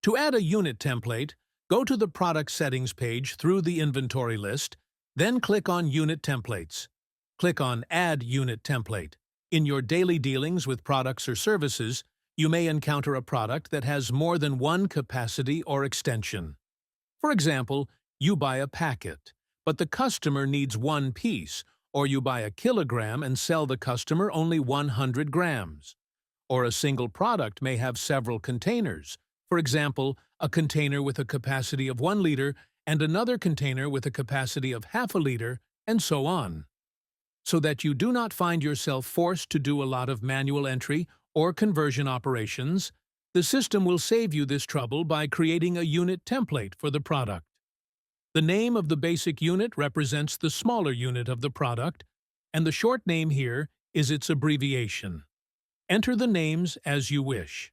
To add a unit template, go to the Product Settings page through the Inventory list, then click on Unit Templates. Click on Add Unit Template. In your daily dealings with products or services, you may encounter a product that has more than one capacity or extension. For example, you buy a packet, but the customer needs one piece, or you buy a kilogram and sell the customer only 100 grams. Or a single product may have several containers. For example, a container with a capacity of 1 liter and another container with a capacity of half a liter, and so on. So that you do not find yourself forced to do a lot of manual entry or conversion operations, the system will save you this trouble by creating a unit template for the product. The name of the basic unit represents the smaller unit of the product, and the short name here is its abbreviation. Enter the names as you wish.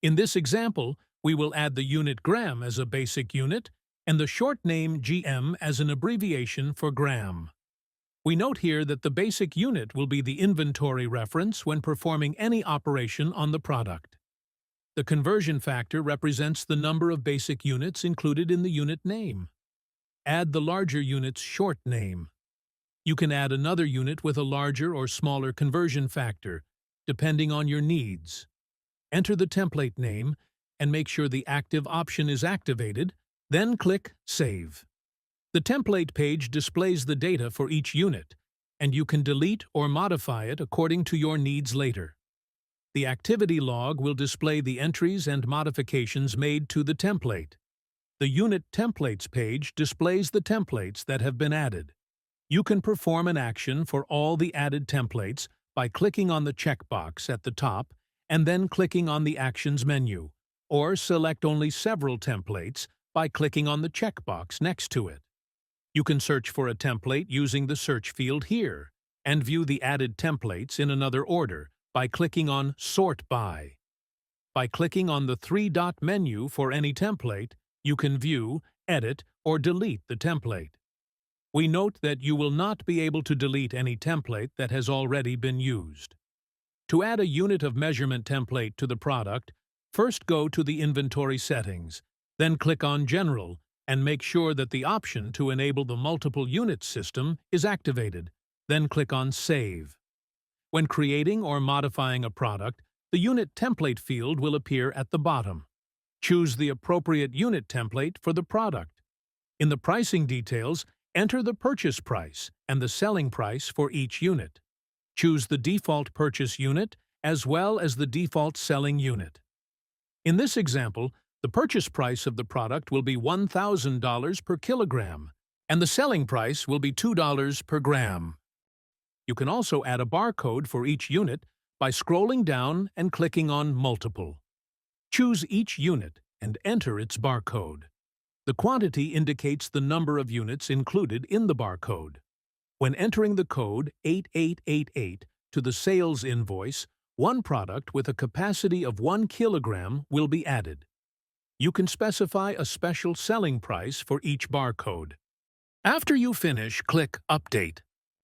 In this example, we will add the unit gram as a basic unit and the short name GM as an abbreviation for gram. We note here that the basic unit will be the inventory reference when performing any operation on the product. The conversion factor represents the number of basic units included in the unit name. Add the larger unit's short name. You can add another unit with a larger or smaller conversion factor, depending on your needs. Enter the template name and make sure the active option is activated, then click Save. The template page displays the data for each unit, and you can delete or modify it according to your needs later. The activity log will display the entries and modifications made to the template. The Unit Templates page displays the templates that have been added. You can perform an action for all the added templates by clicking on the checkbox at the top and then clicking on the Actions menu, or select only several templates by clicking on the checkbox next to it. You can search for a template using the search field here and view the added templates in another order by clicking on Sort By. By clicking on the three-dot menu for any template, you can view, edit, or delete the template. We note that you will not be able to delete any template that has already been used. To add a unit of measurement template to the product, first go to the Inventory settings, then click on General and make sure that the option to enable the multiple units system is activated, then click on Save. When creating or modifying a product, the Unit Template field will appear at the bottom. Choose the appropriate unit template for the product. In the pricing details, enter the purchase price and the selling price for each unit. Choose the default purchase unit as well as the default selling unit. In this example, the purchase price of the product will be $1,000 per kilogram, and the selling price will be $2 per gram. You can also add a barcode for each unit by scrolling down and clicking on Multiple. Choose each unit and enter its barcode. The quantity indicates the number of units included in the barcode. When entering the code 8888 to the sales invoice, one product with a capacity of 1 kilogram will be added. You can specify a special selling price for each barcode. After you finish, click Update.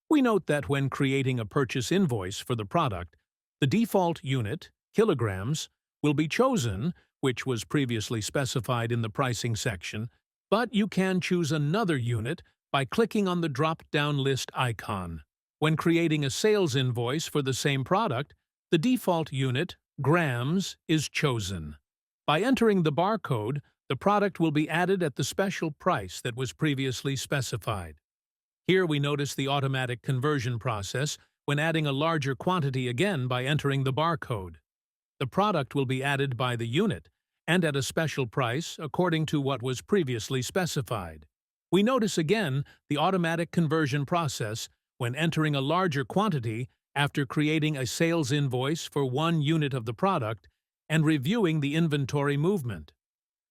We note that when creating a purchase invoice for the product, the default unit, kilograms, will be chosen, which was previously specified in the pricing section, but you can choose another unit by clicking on the drop-down list icon. When creating a sales invoice for the same product, the default unit, grams, is chosen. By entering the barcode, the product will be added at the special price that was previously specified. Here we notice the automatic conversion process when adding a larger quantity again by entering the barcode. The product will be added by the unit and at a special price according to what was previously specified. We notice again the automatic conversion process when entering a larger quantity after creating a sales invoice for 1 unit of the product and reviewing the inventory movement.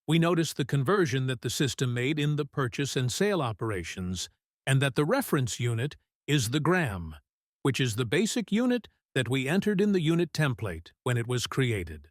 We notice the conversion that the system made in the purchase and sale operations, and that the reference unit is the gram, which is the basic unit that we entered in the unit template when it was created.